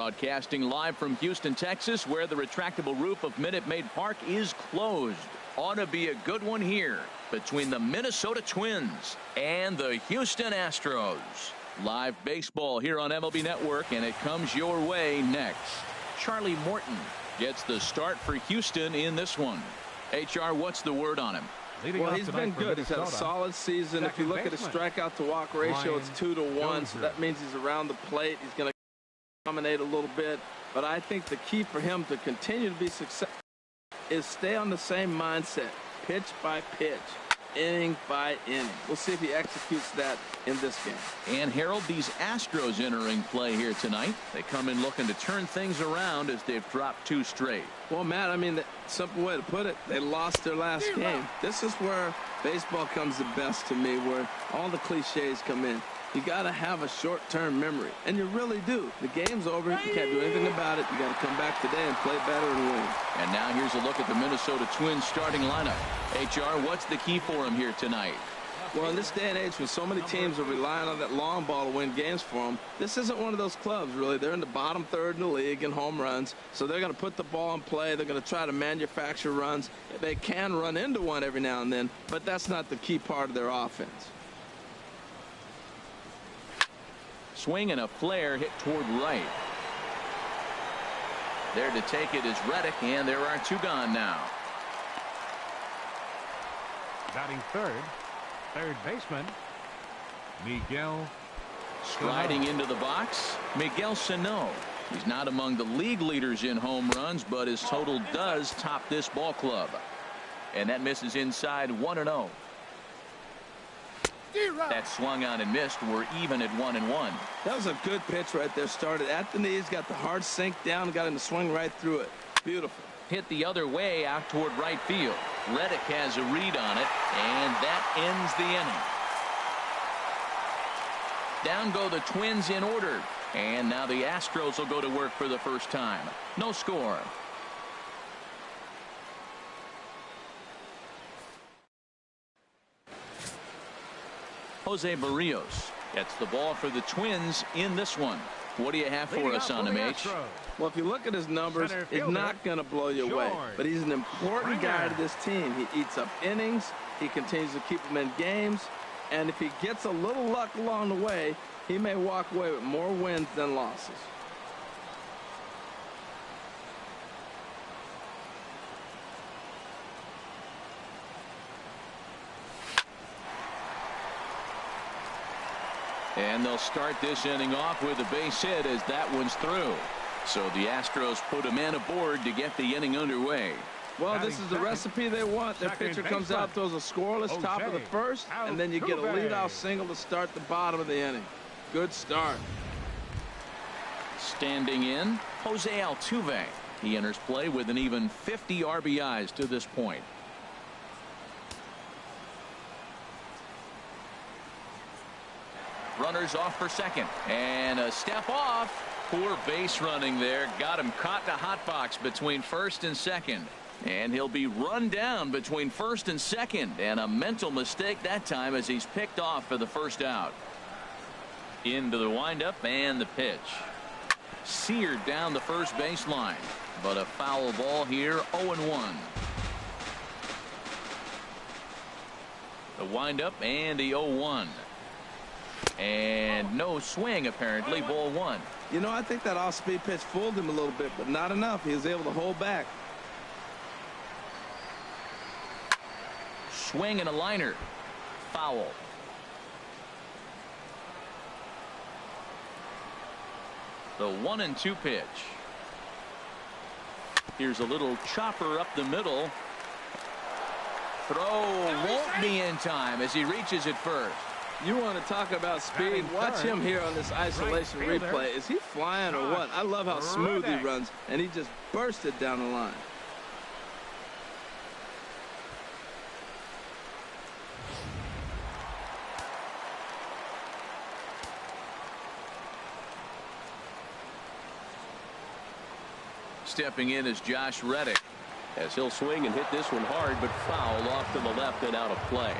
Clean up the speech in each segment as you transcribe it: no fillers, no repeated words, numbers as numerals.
Broadcasting live from Houston, Texas, where the retractable roof of Minute Maid Park is closed. Ought to be a good one here between the Minnesota Twins and the Houston Astros. Live baseball here on MLB Network, and it comes your way next. Charlie Morton gets the start for Houston in this one. HR, what's the word on him? Well, he's been good. He's had a solid season. If you look at his strikeout to walk ratio, it's 2-to-1, so that means he's around the plate. He's going to dominate a little bit, but I think the key for him to continue to be successful is stay on the same mindset, pitch by pitch, inning by inning. We'll see if he executes that in this game. And Harold, these Astros entering play here tonight. They come in looking to turn things around as they've dropped 2 straight. Well, Matt, I mean, the simple way to put it, they lost their last game. This is where baseball comes the best to me, where all the cliches come in. You got to have a short-term memory, and you really do. The game's over. You can't do anything about it. You got to come back today and play better and win. And now here's a look at the Minnesota Twins starting lineup. HR, what's the key for them here tonight? Well, in this day and age, when so many teams are relying on that long ball to win games for them, this isn't one of those clubs, really. They're in the bottom third in the league in home runs, so they're going to put the ball in play. They're going to try to manufacture runs. They can run into one every now and then, but that's not the key part of their offense. Swing and a flare hit toward right. There to take it is Reddick, and there are 2 gone now. Batting third baseman, Miguel. Striding into the box, Miguel Sano. He's not among the league leaders in home runs, but his total does top this ball club. And that misses inside 1-0. That swung on and missed. We're even at 1-1. That was a good pitch right there. Started at the knees, got the hard sink down, got him to swing right through it. Beautiful. Hit the other way out toward right field. Reddick has a read on it, and that ends the inning. Down go the Twins in order, and now the Astros will go to work for the first time. No score. Jose Barrios gets the ball for the Twins in this one. What do you have for us on him, H? Well, if you look at his numbers, he's not going to blow you away. But he's an important guy to this team. He eats up innings. He continues to keep them in games. And if he gets a little luck along the way, he may walk away with more wins than losses. And they'll start this inning off with a base hit as that one's through. So the Astros put a man aboard to get the inning underway. Well, this is the recipe they want. Their pitcher comes out, throws a scoreless top of the first, and then you get a leadoff single to start the bottom of the inning. Good start. Standing in, Jose Altuve. He enters play with an even 50 RBIs to this point. Runners off for second, and a step off. Poor base running there. Got him caught in a hot box between first and second, and he'll be run down between first and second, and a mental mistake that time as he's picked off for the first out. Into the windup and the pitch. Seared down the first baseline, but a foul ball here. 0-1. The windup and the 0-1. And no swing, apparently. Ball 1. You know, I think that off-speed pitch fooled him a little bit, but not enough. He was able to hold back. Swing and a liner. Foul. The 1-2 pitch. Here's a little chopper up the middle. Throw won't be in time as he reaches it first. You want to talk about speed? Watch him here on this isolation replay. Is he flying or what? I love how smooth he runs, and he just bursted down the line. Stepping in is Josh Reddick, as he'll swing and hit this one hard, but foul off to the left and out of play.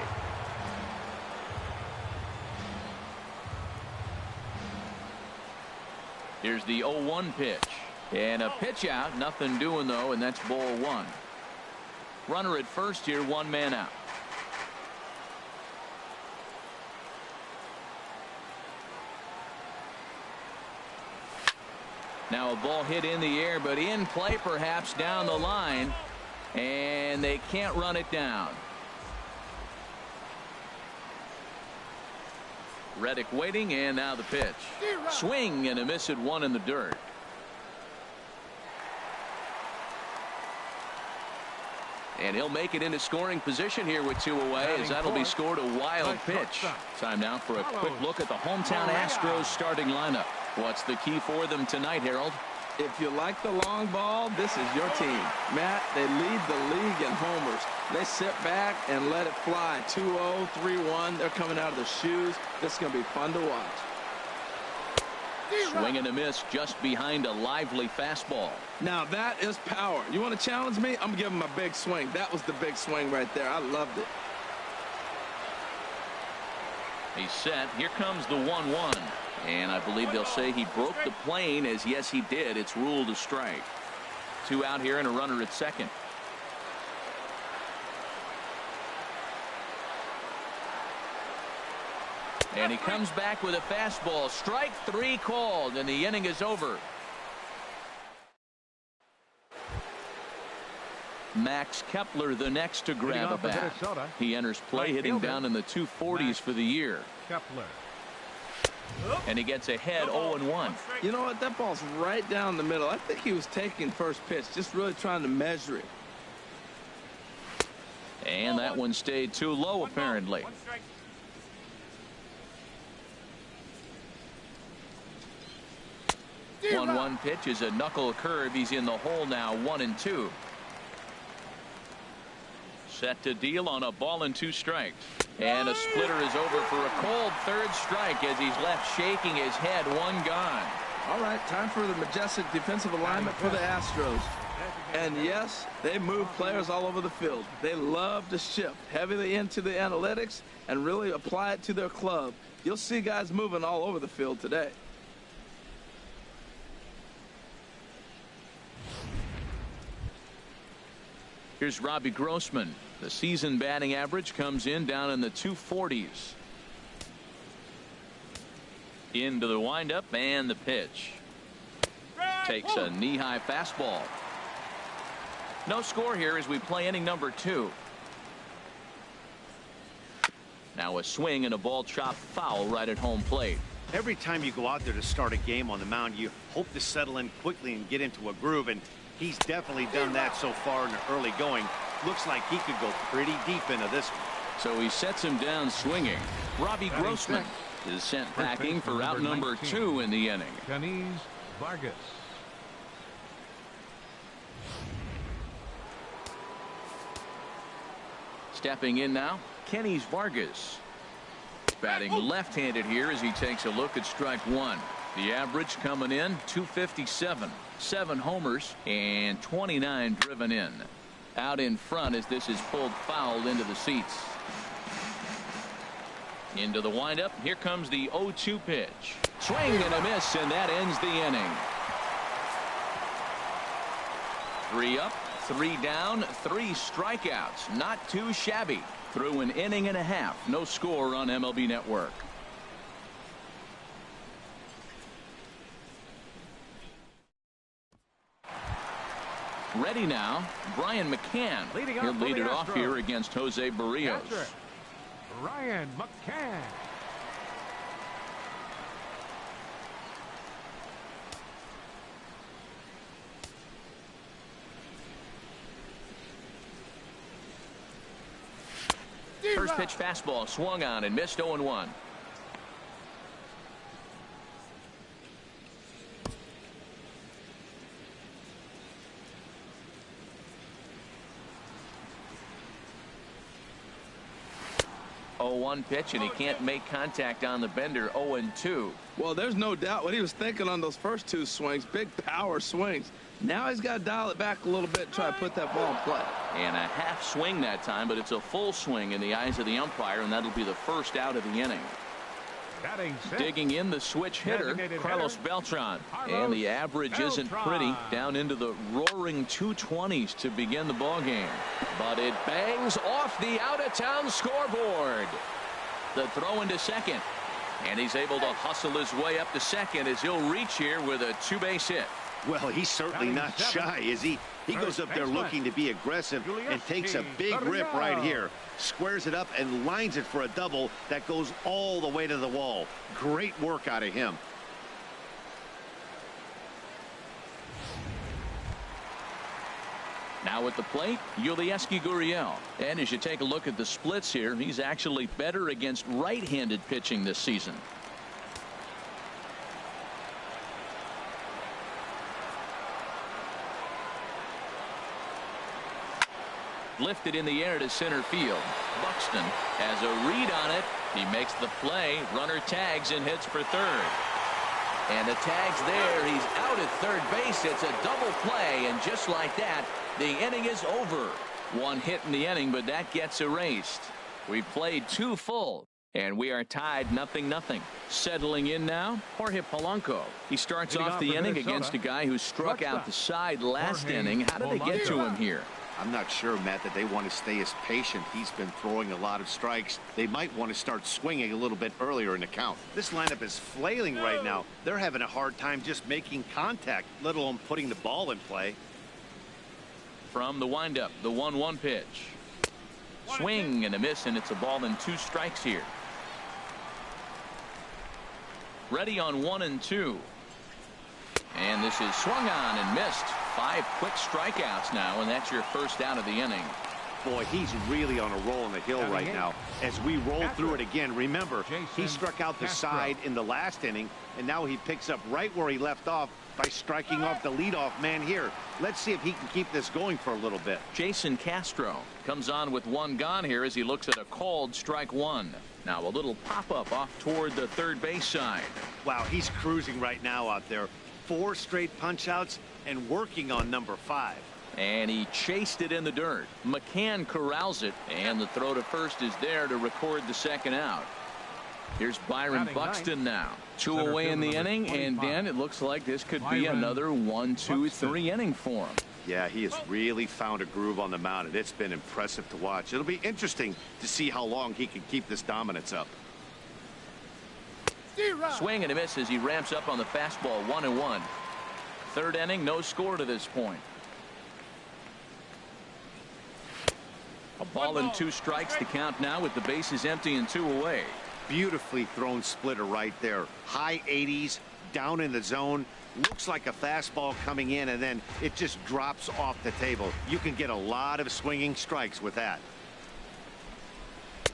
Here's the 0-1 pitch. And a pitch out. Nothing doing, though, and that's ball one. Runner at first here, one man out. Now a ball hit in the air, but in play perhaps down the line. And they can't run it down. Reddick waiting, and now the pitch. Swing and a miss at one in the dirt. And he'll make it into scoring position here with two away, as that'll be scored a wild pitch. Time now for a quick look at the hometown Astros starting lineup. What's the key for them tonight, Harold? If you like the long ball, this is your team. Matt, they lead the league in homers. They sit back and let it fly. 2-0, 3-1. They're coming out of their shoes. This is going to be fun to watch. Swing and a miss just behind a lively fastball. Now that is power. You want to challenge me? I'm going to give him a big swing. That was the big swing right there. I loved it. He's set. Here comes the 1-1. And I believe they'll say he broke the plane, as yes he did. It's ruled a strike. Two out here and a runner at second. And he comes back with a fastball. Strike three called, and the inning is over. Max Kepler the next to grab a bat. He enters play hitting down in the 240s for the year. Kepler. And he gets ahead 0-1. You know what? That ball's right down the middle. I think he was taking first pitch, just really trying to measure it. And that one stayed too low, apparently. One pitch is a knuckle curve. He's in the hole now, 1-2. Set to deal on a ball and two strikes. And a splitter is over for a cold third strike as he's left shaking his head. One gone. All right, time for the majestic defensive alignment for the Astros. And yes, they move players all over the field. They love to shift heavily into the analytics and really apply it to their club. You'll see guys moving all over the field today. Here's Robbie Grossman. The season batting average comes in down in the 240s. Into the windup and the pitch. Takes a knee-high fastball. No score here as we play inning number 2. Now a swing and a ball chopped foul right at home plate. Every time you go out there to start a game on the mound, you hope to settle in quickly and get into a groove, and he's definitely done that so far in the early going. Looks like he could go pretty deep into this one. So he sets him down swinging. Robbie Grossman is sent packing for out number 2 in the inning. Kenny Vargas. Stepping in now, Kenny Vargas. Batting left-handed here as he takes a look at strike one. The average coming in 257. 7 homers and 29 driven in. Out in front as this is pulled foul into the seats. Into the windup. Here comes the 0-2 pitch. Swing and a miss, and that ends the inning. 3 up, 3 down, 3 strikeouts. Not too shabby. Through an inning and a half. No score on MLB Network. Ready now, Brian McCann. He'll lead it off here against Jose Barrios. Brian McCann. First pitch fastball swung on and missed 0-1. Pitch, and he can't make contact on the bender. 0-2. Well, there's no doubt what he was thinking on those first 2 swings. Big power swings. Now he's got to dial it back a little bit and try to put that ball in play. And a half swing that time, but it's a full swing in the eyes of the umpire, and that'll be the first out of the inning. Digging in the switch hitter, Carlos Beltran. And the average isn't pretty, down into the roaring 220s to begin the ball game. But it bangs off the out-of-town scoreboard. The throw into second. And he's able to hustle his way up to second as he'll reach here with a two-base hit. Well, he's certainly not shy, is he? He goes up there looking to be aggressive and takes a big rip right here. Squares it up and lines it for a double that goes all the way to the wall. Great work out of him. Now at the plate, Yulieski Gurriel. And as you take a look at the splits here, he's actually better against right-handed pitching this season. Lifted in the air to center field. Buxton has a read on it. He makes the play. Runner tags and hits for third. And the tag's there. He's out at third base. It's a double play. And just like that, the inning is over. One hit in the inning, but that gets erased. We've played two full. And we are tied 0-0. Settling in now, Jorge Polanco. He starts off the inning against a guy who struck out the side last inning. How did they get to him here? I'm not sure, Matt, that they want to stay as patient. He's been throwing a lot of strikes. They might want to start swinging a little bit earlier in the count. This lineup is flailing right now. They're having a hard time just making contact, let alone putting the ball in play. From the windup, the 1-1 pitch. Swing and a miss, and it's a ball and 2 strikes here. Ready on 1 and 2. And this is swung on and missed. 5 quick strikeouts now, and that's your first out of the inning. Boy, he's really on a roll on the hill right now. As we roll through it again, remember, he struck out the side in the last inning, and now he picks up right where he left off by striking off the leadoff man here. Let's see if he can keep this going for a little bit. Jason Castro comes on with 1 gone here as he looks at a called strike 1. Now a little pop-up off toward the third base side. Wow, he's cruising right now out there. 4 straight punch-outs and working on number 5. And he chased it in the dirt. McCann corrals it, and the throw to first is there to record the second out. Here's Byron Buxton now. 2 away in the inning, and Dan, it looks like this could be another 1-2-3 inning for him. Yeah, he has really found a groove on the mound, and it's been impressive to watch. It'll be interesting to see how long he can keep this dominance up. Swing and a miss as he ramps up on the fastball. 1-1. Third inning, no score to this point. A ball and 2 strikes to count now with the bases empty and 2 away. Beautifully thrown splitter right there. High 80s, down in the zone. Looks like a fastball coming in, and then it just drops off the table. You can get a lot of swinging strikes with that.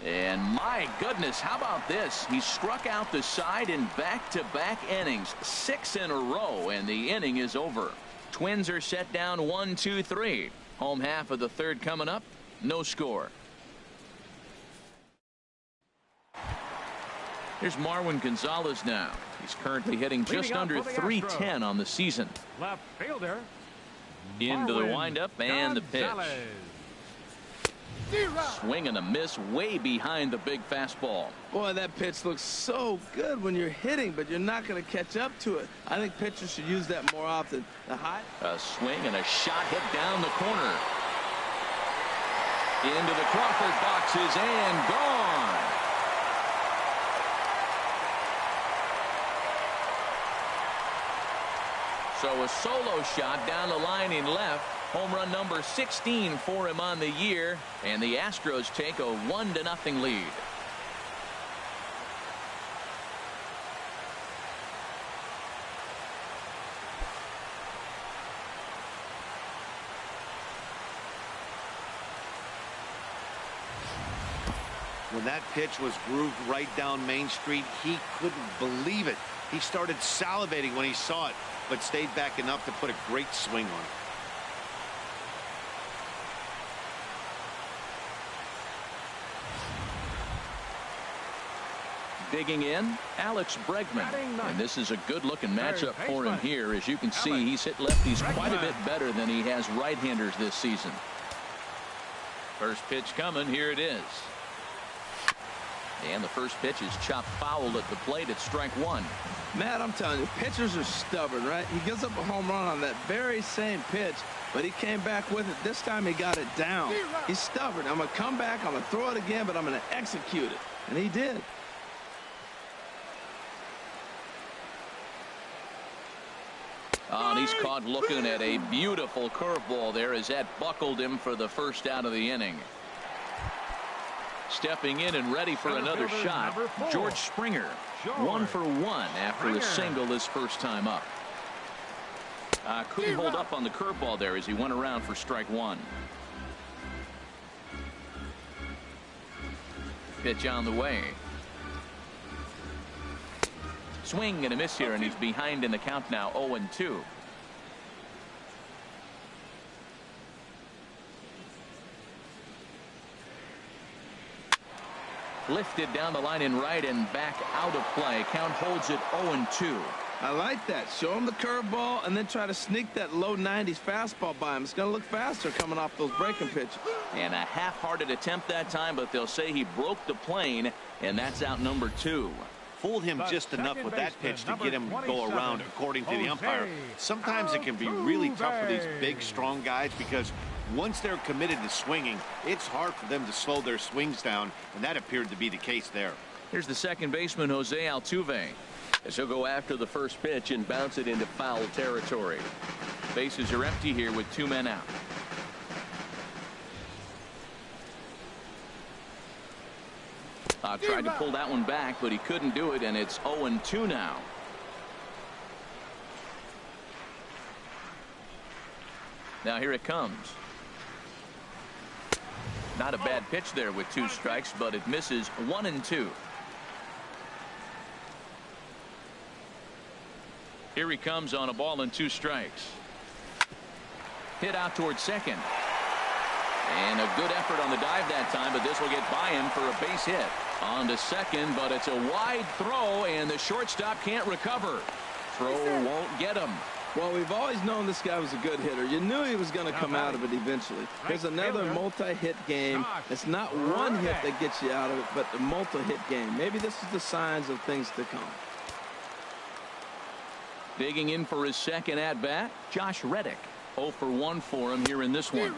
And my goodness, how about this? He struck out the side in back-to-back innings, 6 in a row, and the inning is over. Twins are set down 1-2-3. Home half of the third coming up. No score. Here's Marwin Gonzalez now. He's currently hitting just under .310 on the season. Left fielder. Into the windup and the pitch. Swing and a miss way behind the big fastball. Boy, that pitch looks so good when you're hitting, but you're not going to catch up to it. I think pitchers should use that more often. The high. A swing and a shot hit down the corner. Into the Crawford boxes and gone. So a solo shot down the line in left. Home run number 16 for him on the year, and the Astros take a 1-0 lead. When that pitch was grooved right down Main Street, he couldn't believe it. He started salivating when he saw it, but stayed back enough to put a great swing on it. Digging in, Alex Bregman. And this is a good-looking matchup for him here. As you can see, he's hit lefties quite a bit better than he has right-handers this season. First pitch coming. Here it is. And the first pitch is chopped foul at the plate at strike one. Matt, I'm telling you, pitchers are stubborn, right? He gives up a home run on that very same pitch, but he came back with it. This time he got it down. He's stubborn. I'm going to come back, I'm going to throw it again, but I'm going to execute it. And he did. Oh, and he's caught looking at a beautiful curveball there as that buckled him for the first out of the inning. Stepping in and ready for another shot, George Springer. 1 for 1 after a single his first time up. Couldn't hold up on the curveball there as he went around for strike one. Pitch on the way. Swing and a miss here, and he's behind in the count now, 0-2. Lifted down the line in right and back out of play. Count holds it 0-2. I like that. Show him the curveball and then try to sneak that low 90s fastball by him. It's going to look faster coming off those breaking pitches. And a half-hearted attempt that time, but they'll say he broke the plane, and that's out number 2. Fooled him just enough with that pitch to get him to go around, according to the umpire. Sometimes it can be really tough for these big, strong guys because once they're committed to swinging, it's hard for them to slow their swings down, and that appeared to be the case there. Here's the second baseman, Jose Altuve, as he'll go after the first pitch and bounce it into foul territory. Bases are empty here with 2 men out. Tried to pull that one back, but he couldn't do it, and it's 0-2 now. Now here it comes. Not a bad pitch there with 2 strikes, but it misses 1-2. Here he comes on a ball and 2 strikes. Hit out towards second. And a good effort on the dive that time, but this will get by him for a base hit. On to second, but it's a wide throw, and the shortstop can't recover. Throw won't get him. Well, we've always known this guy was a good hitter. You knew he was going to come out of it eventually. Here's another multi-hit game. It's not one hit that gets you out of it, but the multi-hit game. Maybe this is the signs of things to come. Digging in for his second at-bat, Josh Reddick. 0 for 1 for him here in this one.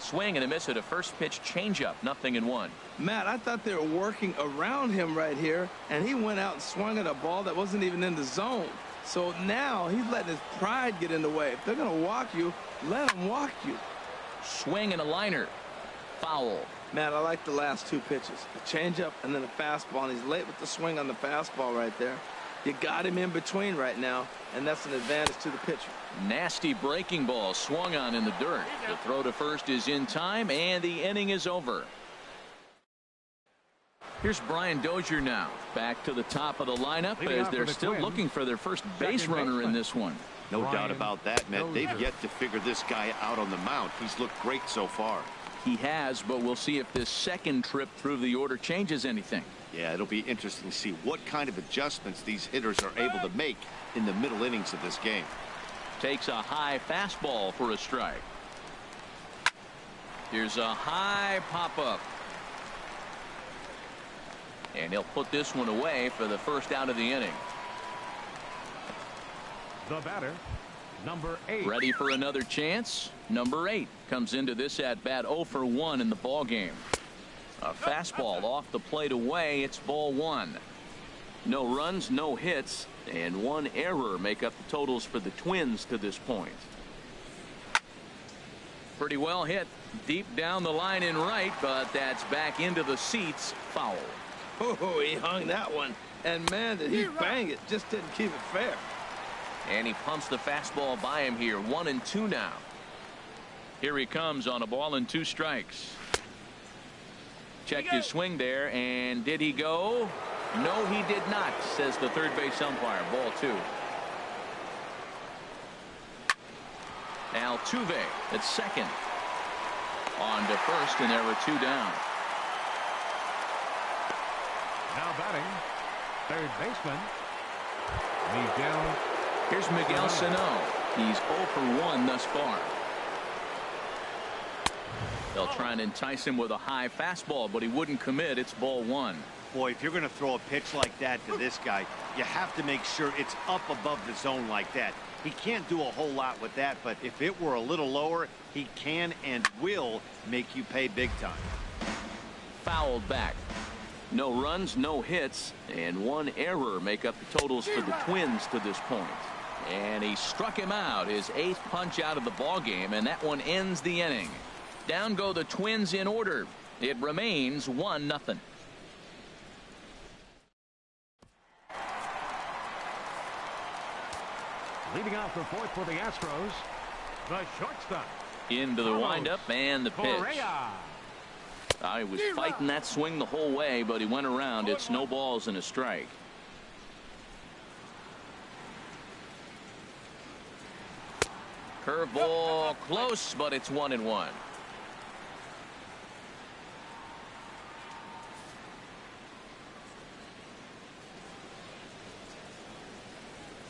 Swing and a miss at a first pitch changeup, 0-1. Matt, I thought they were working around him right here, and he went out and swung at a ball that wasn't even in the zone. So now he's letting his pride get in the way. If they're going to walk you, let them walk you. Swing and a liner. Foul. Matt, I like the last 2 pitches. The changeup and then the fastball, and he's late with the swing on the fastball right there. You got him in between right now, and that's an advantage to the pitcher. Nasty breaking ball swung on in the dirt. The throw to first is in time, and the inning is over. Here's Brian Dozier now. Back to the top of the lineup as they're still looking for their first base runner in this one. No doubt about that, Matt. They've yet to figure this guy out on the mound. He's looked great so far. He has, but we'll see if this second trip through the order changes anything. Yeah, it'll be interesting to see what kind of adjustments these hitters are able to make in the middle innings of this game. Takes a high fastball for a strike. Here's a high pop-up. And he'll put this one away for the first out of the inning. The batter, number 8. Ready for another chance. Number 8 comes into this at-bat 0 for 1 in the ball game. A fastball off the plate away. It's ball 1. No runs, no hits, and 1 error make up the totals for the Twins to this point. Pretty well hit deep down the line in right, but that's back into the seats. Foul. Oh, he hung that one. And, man, did he bang it. Just didn't keep it fair. And he pumps the fastball by him here. 1-2 now. Here he comes on a ball and 2 strikes. Checked his swing there, and did he go? No, he did not, says the third base umpire. Ball 2. Altuve at second. On to first, and there were 2 down. Now batting, third baseman, Miguel. Here's Miguel Sano. He's 0 for 1 thus far. They'll try and entice him with a high fastball, but he wouldn't commit. It's ball one. Boy, if you're going to throw a pitch like that to this guy, you have to make sure it's up above the zone like that. He can't do a whole lot with that, but if it were a little lower, he can and will make you pay big time. Fouled back. No runs, no hits, and one error make up the totals for the Twins to this point. And he struck him out, his 8th punch out of the ball game, and that one ends the inning. Down go the Twins in order. It remains 1-0. Leading off the fourth for the Astros, the shortstop. Into the windup and the pitch. I was fighting that swing the whole way, but he went around. It's no balls and a strike. Curveball close, but it's 1-1.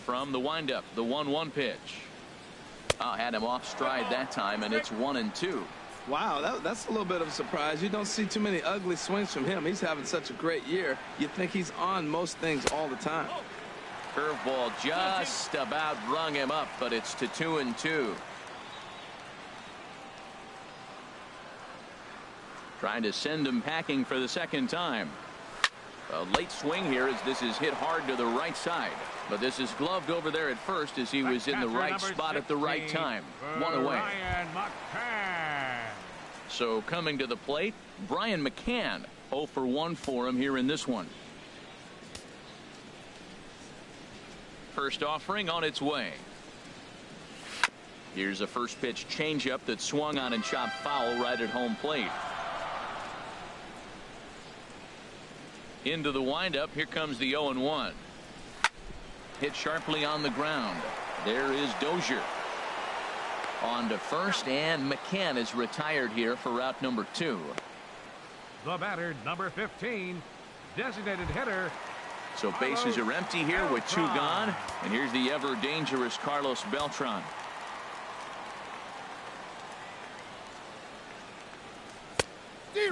From the windup, the 1-1 pitch. Had him off stride that time, and it's 1-2. Wow, that's a little bit of a surprise. You don't see too many ugly swings from him. He's having such a great year. You think he's on most things all the time. Curveball just about rung him up, but it's to 2-2. Trying to send him packing for the second time. A late swing here as this is hit hard to the right side. But this is gloved over there at first as he was in the right spot at the right time. One away. So coming to the plate, Brian McCann. 0 for 1 for him here in this one. First offering on its way. Here's a first pitch changeup that swung on and chopped foul right at home plate. Into the windup. Here comes the 0-1. Hit sharply on the ground. There is Dozier. On to first, and McCann is retired here for route number 2. The batter, number 15, designated hitter. So bases are empty here with 2 gone. And here's the ever dangerous Carlos Beltran.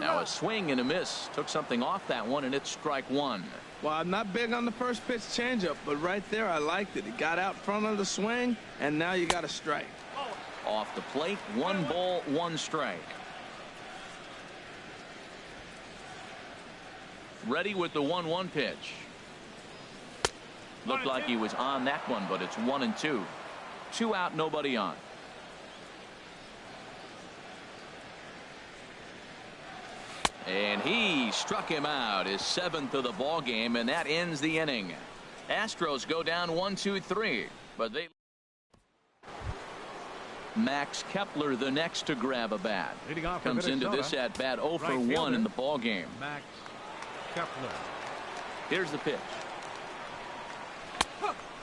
Now a swing and a miss. Took something off that one, and it's strike 1. Well, I'm not big on the first pitch changeup, but right there I liked it. He got out front of the swing, and now you got a strike. Off the plate, 1 ball, 1 strike. Ready with the 1-1 pitch. Looked like he was on that one, but it's 1-2. 2 out, nobody on. And he struck him out, his 7th of the ball game, and that ends the inning. Astros go down 1-2-3, but they. Max Kepler the next to grab a bat. Comes into this at bat 0 for 1 in the ball game. Max Kepler. Here's the pitch.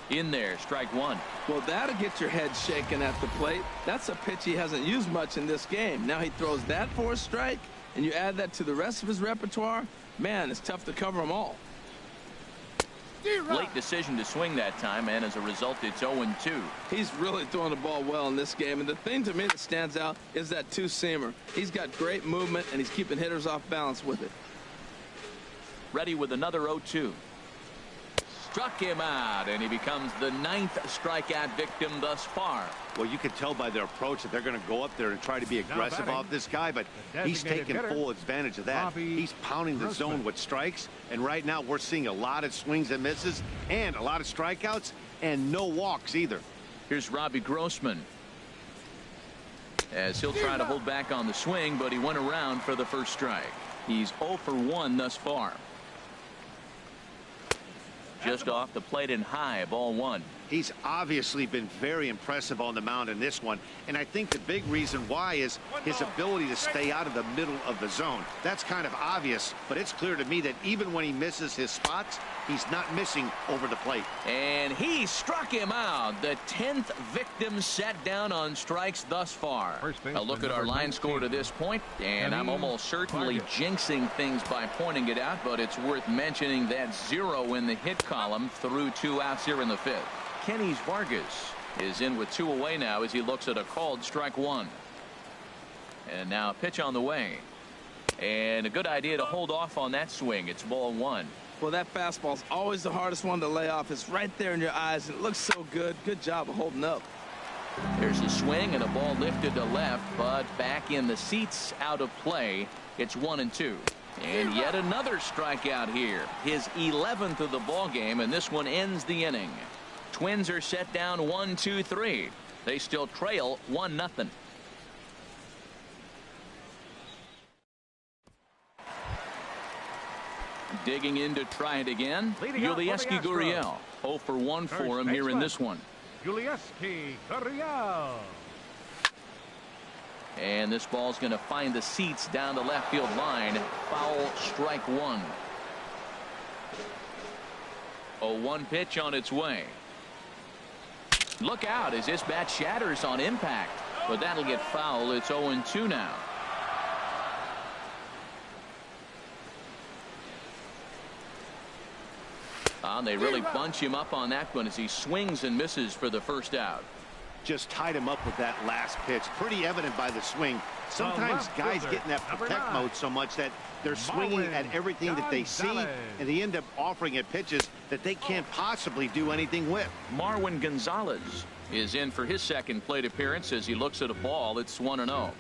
In there, strike 1. Well, that'll get your head shaken at the plate. That's a pitch he hasn't used much in this game. Now he throws that for a strike, and you add that to the rest of his repertoire. Man, it's tough to cover them all. Late decision to swing that time, and as a result, it's 0-2. He's really throwing the ball well in this game, and the thing to me that stands out is that two-seamer. He's got great movement, and he's keeping hitters off balance with it. Ready with another 0-2. Struck him out, and he becomes the 9th strikeout victim thus far. Well, you can tell by their approach that they're going to go up there and try to be aggressive off this guy, but he's taking full advantage of that. He's pounding the zone with strikes, and right now we're seeing a lot of swings and misses and a lot of strikeouts and no walks either. Here's Robbie Grossman, as he'll try to hold back on the swing, but he went around for the first strike. He's 0 for 1 thus far. Just off the plate and high, ball 1. He's obviously been very impressive on the mound in this one, and I think the big reason why is his ability to stay out of the middle of the zone. That's kind of obvious, but it's clear to me that even when he misses his spots, he's not missing over the plate. And he struck him out. The 10th victim set down on strikes thus far. A look at our line score to this point, and I'm almost certainly jinxing things by pointing it out, but it's worth mentioning that 0 in the hit column through 2 outs here in the 5th. Kenny Vargas is in with 2 away now as he looks at a called strike 1. And now a pitch on the way. And a good idea to hold off on that swing. It's ball one. Well, that fastball's always the hardest one to lay off. It's right there in your eyes, and it looks so good. Good job of holding up. There's a swing and a ball lifted to left, but back in the seats, out of play. It's 1-2. And yet another strikeout here. His 11th of the ball game, and this one ends the inning. Twins are set down 1-2-3. They still trail 1-0. Digging in to try it again. Yulieski Gurriel. 0 for 1 for him here in this one. Yulieski Gurriel. And this ball's going to find the seats down the left field line. Foul, strike one. 0-1 pitch on its way. Look out as this bat shatters on impact. But that'll get foul. It's 0-2 now. They really bunch him up on that one as he swings and misses for the first out. Just tied him up with that last pitch. Pretty evident by the swing. Sometimes guys get in that protect mode so much that they're swinging at everything that they see, and they end up offering it pitches that they can't possibly do anything with. Marwin Gonzalez is in for his second plate appearance as he looks at a ball. It's 1-0.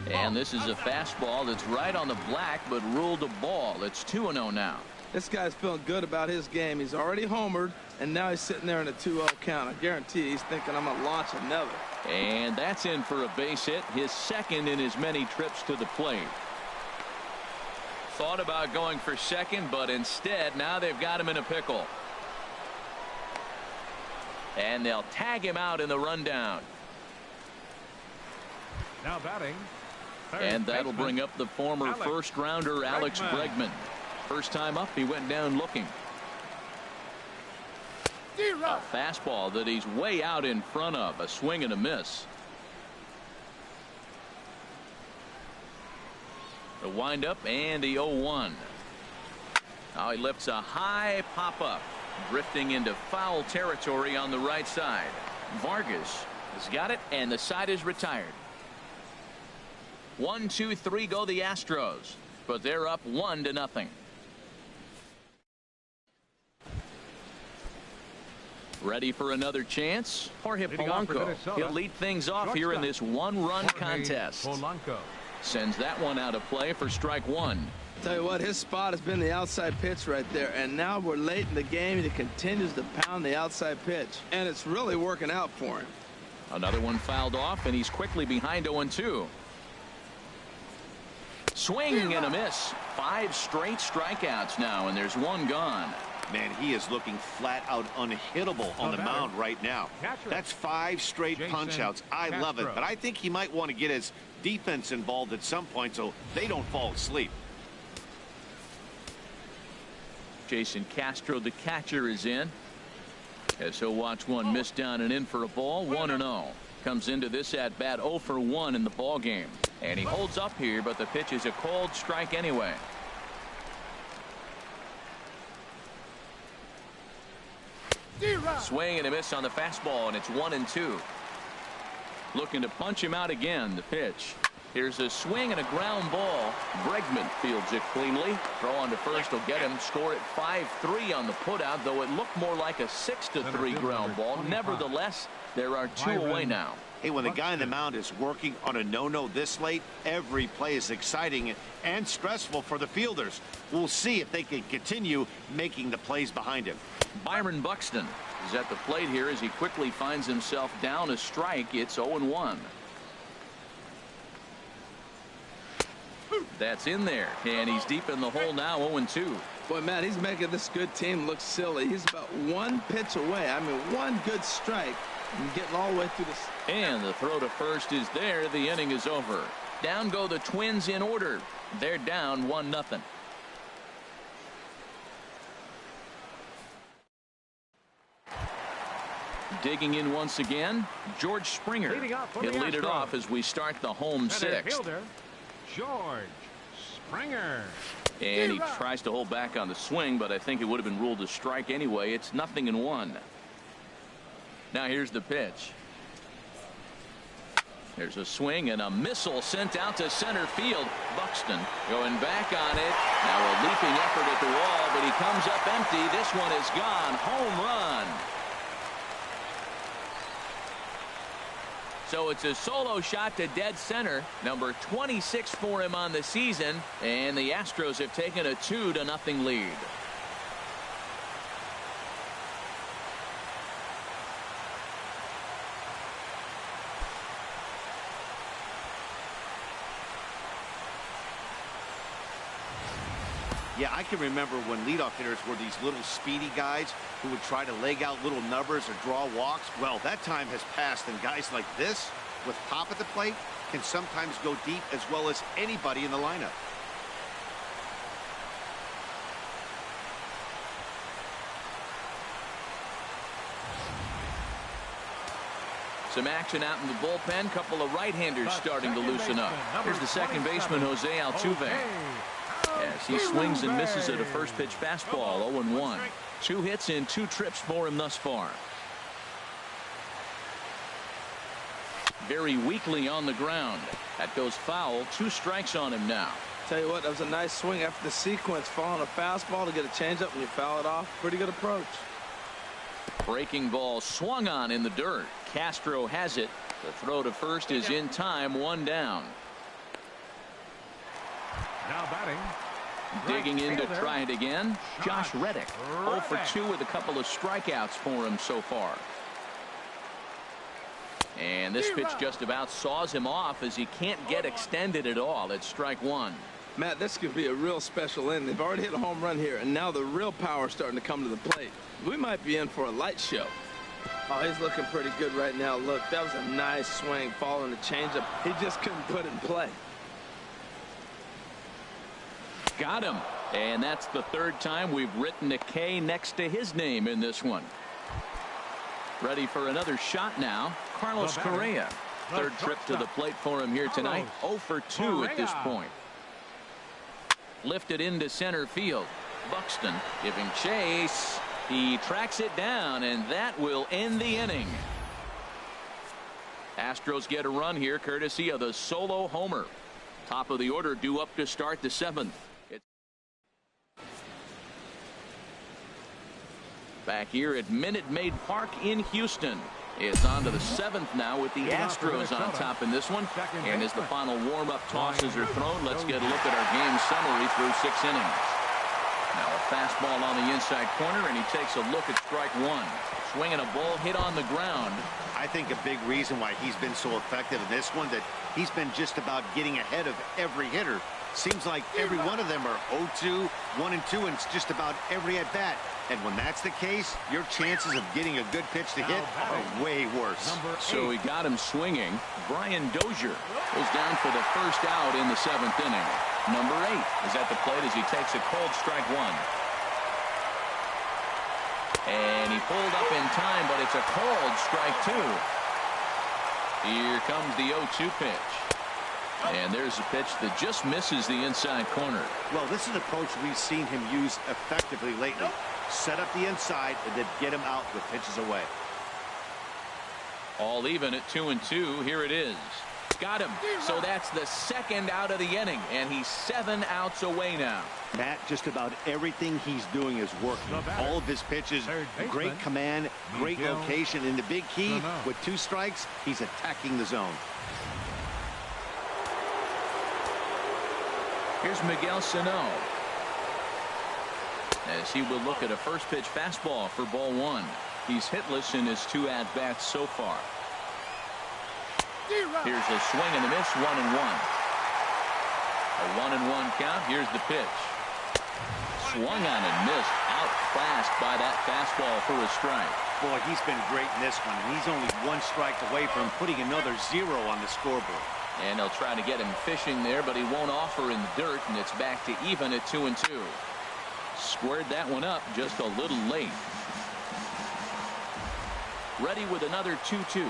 And this is a fastball that's right on the black, but ruled a ball. It's 2-0 now. This guy's feeling good about his game. He's already homered, and now he's sitting there in a 2-0 count. I guarantee he's thinking, I'm going to launch another. And that's in for a base hit, his second in his many trips to the plate. Thought about going for second, but instead, now they've got him in a pickle. And they'll tag him out in the rundown. Now batting. And that'll bring up the former first-rounder Alex Bregman. First time up, he went down looking. A fastball that he's way out in front of. A swing and a miss. The windup and the 0-1. Now he lifts a high pop-up, drifting into foul territory on the right side. Vargas has got it, and the side is retired. 1-2-3 go the Astros, but they're up 1-0. Ready for another chance? Jorge Polanco. He'll lead things off here in this one-run contest. Polanco sends that one out of play for strike one. Tell you what, his spot has been the outside pitch right there, and now we're late in the game, and he continues to pound the outside pitch, and it's really working out for him. Another one fouled off, and he's quickly behind 0-2. Swing and a miss. 5 straight strikeouts now, and there's one gone. Man, he is looking flat out unhittable on the mound right now. That's 5 straight punch-outs. I love it, but I think he might want to get his defense involved at some point so they don't fall asleep. Jason Castro, the catcher, is in. As he'll watch one miss down and in for a ball. 1-0. Comes into this at bat 0 for 1 in the ball game. And he holds up here, but the pitch is a called strike anyway. Swing and a miss on the fastball, and it's 1-2. Looking to punch him out again. The pitch. Here's a swing and a ground ball. Bregman fields it cleanly. Throw on to first will get him. Score at 5-3 on the putout, though it looked more like a 6-3 ground ball. Nevertheless, there are 2 away now. Hey, when the guy on the mound is working on a no-no this late, every play is exciting and stressful for the fielders. We'll see if they can continue making the plays behind him. Byron Buxton is at the plate here as he quickly finds himself down a strike. It's 0-1. That's in there, and he's deep in the hole now. 0-2. Boy, man, he's making this good team look silly. He's about 1 pitch away. I mean, 1 good strike and getting all the way through this. And the throw to first is there. The inning is over. Down go the Twins in order. They're down 1-0. Digging in once again, George Springer. He'll lead it off as we start the home 6th. George Springer. And he tries to hold back on the swing, but I think it would have been ruled a strike anyway. It's 0-1. Now here's the pitch. There's a swing and a missile sent out to center field. Buxton going back on it. Now a leaping effort at the wall, but he comes up empty. This one is gone. Home run. So it's a solo shot to dead center. Number 26 for him on the season. And the Astros have taken a 2-0 lead. Yeah, I can remember when leadoff hitters were these little speedy guys who would try to leg out little numbers or draw walks. Well, that time has passed, and guys like this, with pop at the plate, can sometimes go deep as well as anybody in the lineup. Some action out in the bullpen. Couple of right-handers starting to loosen up. Here's the second baseman, Jose Altuve. As he swings and misses at a first pitch fastball. 0-1. 2 hits and 2 trips for him thus far. Very weakly on the ground. That goes foul. 2 strikes on him now. Tell you what, that was a nice swing after the sequence. Following a fastball to get a changeup and you foul it off. Pretty good approach. Breaking ball swung on in the dirt. Castro has it. The throw to first is in time. 1 down. Now batting. Digging in to try it again. Josh Reddick. 0 for 2 with a couple of strikeouts for him so far. And this pitch just about saws him off as he can't get extended at all. It's strike 1. Matt, this could be a real special inning. They've already hit a home run here, and now the real power is starting to come to the plate. We might be in for a light show. Oh, he's looking pretty good right now. Look, that was a nice swing following the changeup. He just couldn't put it in play. Got him. And that's the 3rd time we've written a K next to his name in this one. Ready for another shot now. Carlos Correa. 3rd trip to the plate for him here tonight. 0 for 2 at this point. Lifted into center field. Buxton giving chase. He tracks it down, and that will end the inning. Astros get a run here courtesy of the solo homer. Top of the order due up to start the 7th. Back here at Minute Maid Park in Houston. It's on to the 7th now with the Astros on top in this one. And as the final warm-up tosses are thrown, let's get a look at our game summary through 6 innings. Now a fastball on the inside corner, and he takes a look at strike 1. Swinging a ball hit on the ground. I think a big reason why he's been so effective in this one, that he's been just about getting ahead of every hitter. Seems like every one of them are 0-2, 1-2, and it's just about every at-bat. And when that's the case, your chances of getting a good pitch to hit are way worse. So he got him swinging. Brian Dozier is down for the first out in the 7th inning. Number 8 is at the plate as he takes a cold strike 1. And he pulled up in time, but it's a cold strike 2. Here comes the 0-2 pitch. And there's a pitch that just misses the inside corner. Well, this is an approach we've seen him use effectively lately. Set up the inside and then get him out with pitches away. All even at 2-2. Here it is. Got him. So that's the 2nd out of the inning, and he's 7 outs away now. Matt, just about everything he's doing is working. All of his pitches, great command, great location, and the big key, with 2 strikes, he's attacking the zone. Here's Miguel Sano as he will look at a first pitch fastball for ball 1. He's hitless in his 2 at-bats so far. Here's a swing and a miss. 1-1. A 1-1 count. Here's the pitch. Swung on and missed. Outclassed by that fastball for a strike. Boy, he's been great in this one. He's only 1 strike away from putting another 0 on the scoreboard. And they'll try to get him fishing there, but he won't offer in the dirt, and it's back to even at 2-2. Squared that one up just a little late. Ready with another 2-2.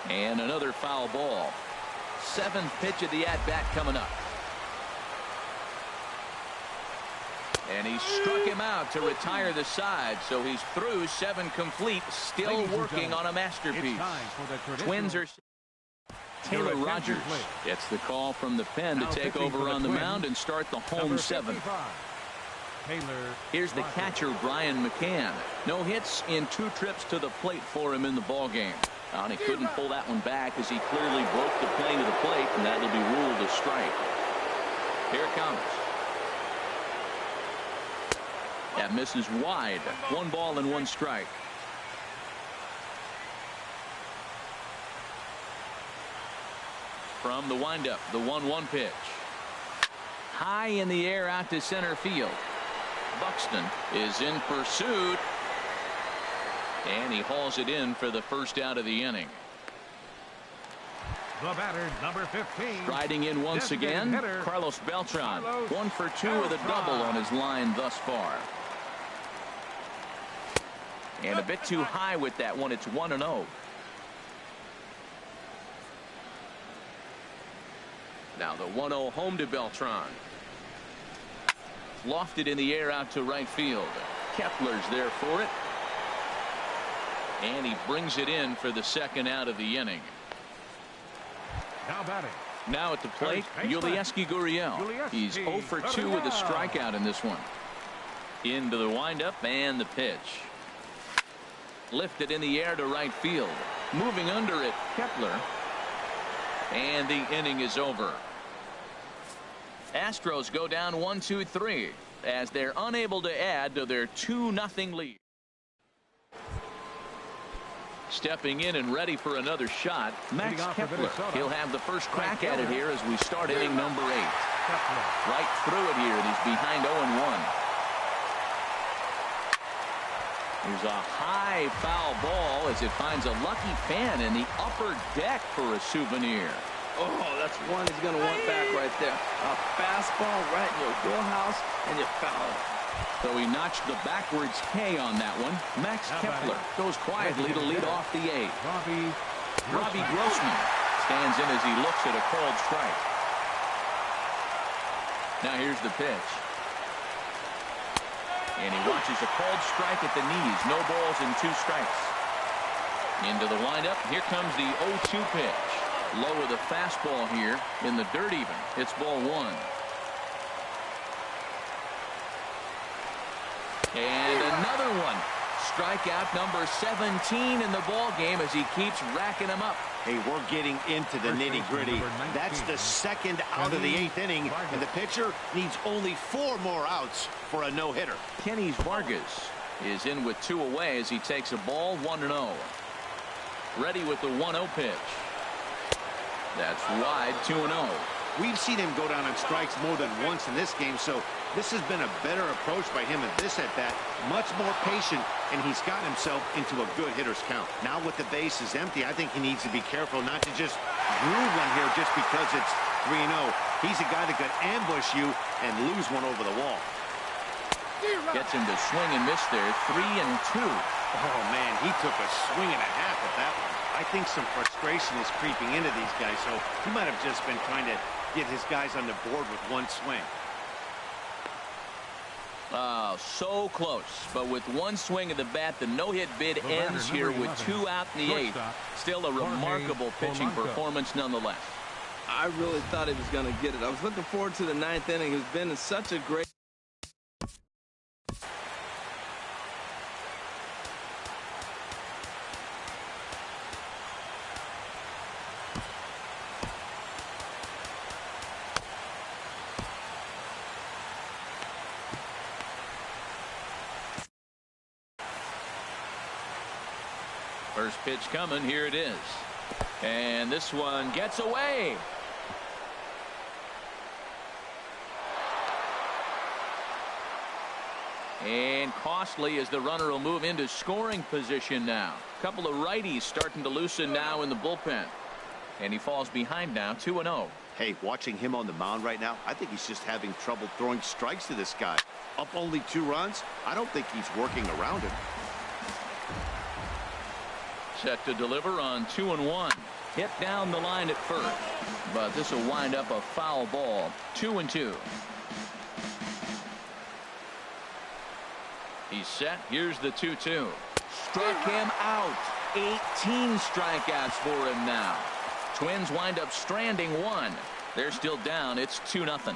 And another foul ball. 7th pitch of the at-bat coming up. And he struck him out to retire the side, so he's through 7 complete, still working on a masterpiece. Twins are Taylor Rogers gets the call from the pen to take over on the mound and start the home seventh. Here's the catcher, Brian McCann. No hits in 2 trips to the plate for him in the ball game. And he couldn't pull that one back as he clearly broke the plane to the plate, and that'll be ruled a strike. Here it comes. That misses wide. 1 ball and 1 strike. From the windup, the 1-1 pitch. High in the air out to center field. Buxton is in pursuit. And he hauls it in for the first out of the inning. The batter, number 15. Striding in once again, Carlos Beltran. 1 for 2 with a double on his line thus far. And a bit too high with that one. It's 1-0. Now the 1-0 home to Beltran. Lofted in the air out to right field. Kepler's there for it. And he brings it in for the second out of the inning. Now batting. Now at the plate, Yulieski Gurriel. He's 0 for 2 with a strikeout in this one. Into the windup and the pitch. Lifted in the air to right field. Moving under it, Kepler. And the inning is over. Astros go down 1-2-3 as they're unable to add to their 2-0 lead. Stepping in and ready for another shot, Max Kepler. He'll have the first crack at it here as we start inning number 8. Right through it here. He's behind 0-1. Here's a high foul ball as it finds a lucky fan in the upper deck for a souvenir. Oh, that's one he's going to want back right there. A fastball right in your wheelhouse, and you foul it. So he notched the backwards K on that one. Max Kepler goes quietly to lead off the 8th. Robbie Grossman stands in as he looks at a called strike. Now here's the pitch. And he watches a called strike at the knees. No balls and 2 strikes. Into the windup. Here comes the 0-2 pitch. Low with a fastball here in the dirt even. It's ball 1. And another one. Strikeout number 17 in the ball game as he keeps racking them up. Hey, we're getting into the nitty-gritty. That's the second out of the 8th inning, and the pitcher needs only 4 more outs for a no-hitter. Kenny Vargas is in with 2 away as he takes a ball 1-0. Ready with the 1-0 pitch. That's wide, 2-0. We've seen him go down on strikes more than once in this game, so this has been a better approach by him at this at-bat. Much more patient, and he's gotten himself into a good hitter's count. Now with the base is empty, I think he needs to be careful not to just groove one here just because it's 3-0. He's a guy that could ambush you and lose one over the wall. Gets him to swing and miss there, 3-2. Oh, man, he took a swing and a half at that one. I think some frustration is creeping into these guys, so he might have just been trying to get his guys on the board with 1 swing. So close, but with 1 swing of the bat, the no-hit bid ends here with 2 out in the 8th. Still a remarkable pitching performance nonetheless. I really thought he was going to get it. I was looking forward to the 9th inning. He's been in such a great... First pitch coming. Here it is. And this one gets away. And costly as the runner will move into scoring position now. A couple of righties starting to loosen now in the bullpen. And he falls behind now, 2-0. Hey, watching him on the mound right now, I think he's just having trouble throwing strikes to this guy. Up only 2 runs? I don't think he's working around him. Set to deliver on 2-1. Hit down the line at first, but this will wind up a foul ball. 2-2. He's set. Here's the 2-2. Struck him out. 18 strikeouts for him now. Twins wind up stranding one. They're still down. It's 2-0.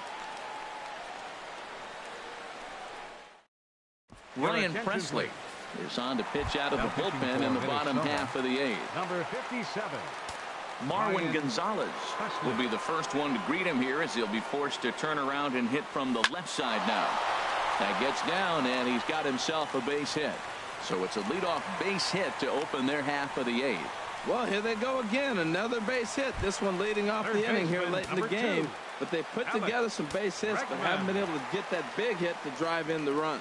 Ryan Presley is on to pitch out of the bullpen in the bottom half of the eighth. Number 57. Marwin Gonzalez will be the first one to greet him here as he'll be forced to turn around and hit from the left side now. That gets down, and he's got himself a base hit. So it's a leadoff base hit to open their half of the eighth. Well, here they go again. Another base hit. This one leading off the inning here late in the game. But they put together some base hits, but haven't been able to get that big hit to drive in the run.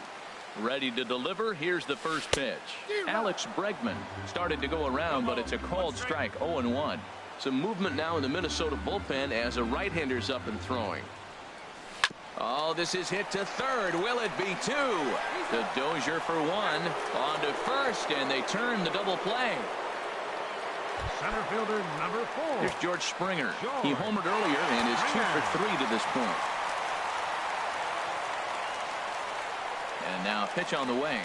Ready to deliver. Here's the first pitch. Alex Bregman started to go around, but it's a called strike. 0-1. Some movement now in the Minnesota bullpen as a right-hander's up and throwing. Oh, this is hit to third. Will it be two? The Dozier for one. On to first, and they turn the double play. Center fielder number 4. Here's George Springer. He homered earlier and is 2 for 3 to this point. And now a pitch on the way.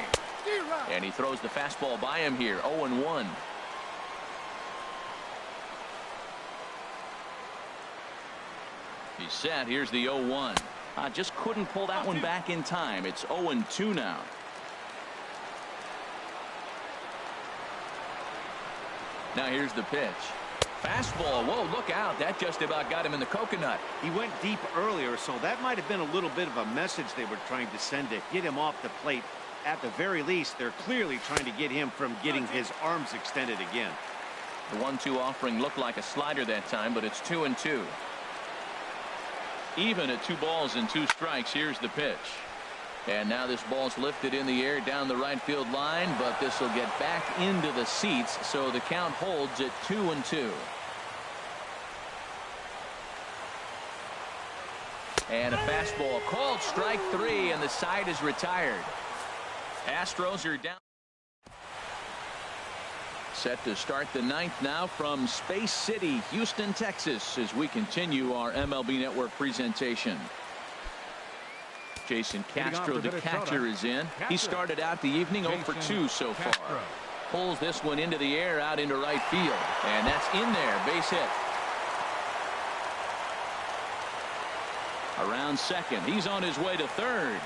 And he throws the fastball by him here. 0-1. He's set. Here's the 0-1. Just couldn't pull that one back in time. It's 0-2 now. Now here's the pitch. Fastball. Whoa, look out. That just about got him in the coconut. He went deep earlier, so that might have been a little bit of a message they were trying to send to get him off the plate. At the very least, they're clearly trying to get him from getting his arms extended again. The 1-2 offering looked like a slider that time, but it's 2-2. Even at 2 balls and 2 strikes. Here's the pitch. And now this ball's lifted in the air down the right field line, but this will get back into the seats, so the count holds at 2-2. And a fastball called strike 3, and the side is retired. Astros are down. Set to start the 9th now from Space City, Houston, Texas, as we continue our MLB Network presentation. Jason Castro, the catcher, is in. He started out the evening 0 for 2 so far. Pulls this one into the air out into right field. And that's in there. Base hit. Around second. He's on his way to third.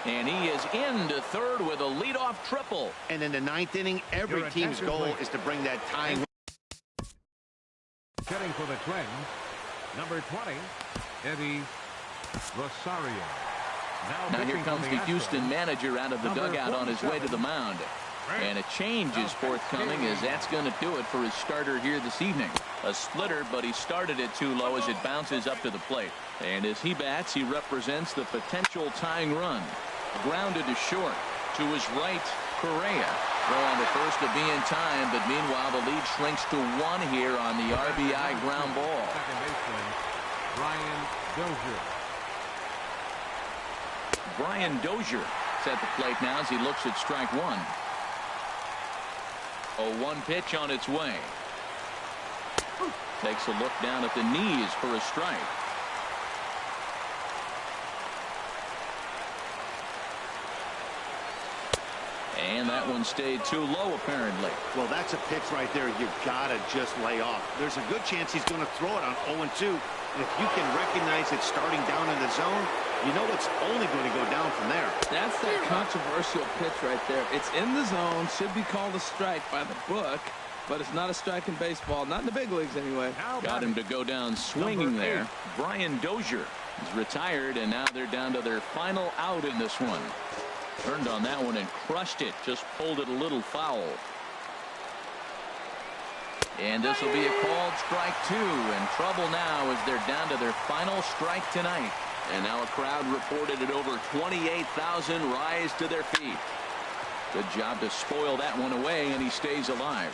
And he is into third with a leadoff triple. And in the 9th inning, every team's goal is to bring that tying. Hitting for the Twins, number 20, Eddie Rosario. Now here comes the Houston manager out of the dugout on his way to the mound. And a change is forthcoming, as that's going to do it for his starter here this evening. A splitter, but he started it too low as it bounces up to the plate. And as he bats, he represents the potential tying run. Grounded to short. To his right, Correa. Throw on to first to be in time, but meanwhile the lead shrinks to 1 here on the RBI ground ball. Second baseman, Brian Dozier. Brian Dozier is at the plate now as he looks at strike 1. A 1 pitch on its way. Takes a look down at the knees for a strike. And that one stayed too low, apparently. Well, that's a pitch right there you gotta just lay off. There's a good chance he's going to throw it on 0-2. And if you can recognize it starting down in the zone, you know it's only going to go down from there. That's that controversial pitch right there. It's in the zone, should be called a strike by the book, but it's not a strike in baseball, not in the big leagues anyway. Got him to go down swinging there. Brian Dozier is retired, and now they're down to their final out in this one. Turned on that one and crushed it. Just pulled it a little foul. And this will be a called strike 2. And trouble now as they're down to their final strike tonight. And now a crowd reported at over 28,000 rise to their feet. Good job to spoil that one away, and he stays alive.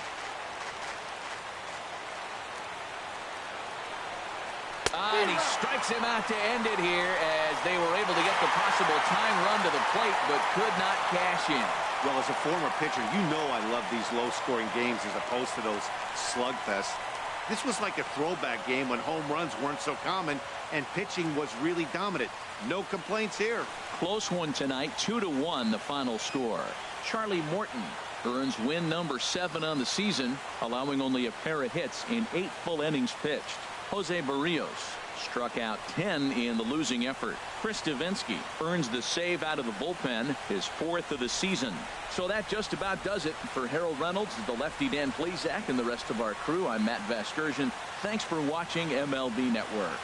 And he strikes him out to end it here as they were able to get the possible tying run to the plate, but could not cash in. Well, as a former pitcher, you know I love these low-scoring games as opposed to those slugfests. This was like a throwback game when home runs weren't so common and pitching was really dominant. No complaints here. Close one tonight, 2-1 the final score. Charlie Morton earns win number 7 on the season, allowing only a pair of hits in 8 full innings pitched. Jose Barrios struck out 10 in the losing effort. Chris Davinsky earns the save out of the bullpen, his 4th of the season. So that just about does it for Harold Reynolds, the lefty Dan Plesac, and the rest of our crew. I'm Matt Vasgersian. Thanks for watching MLB Network.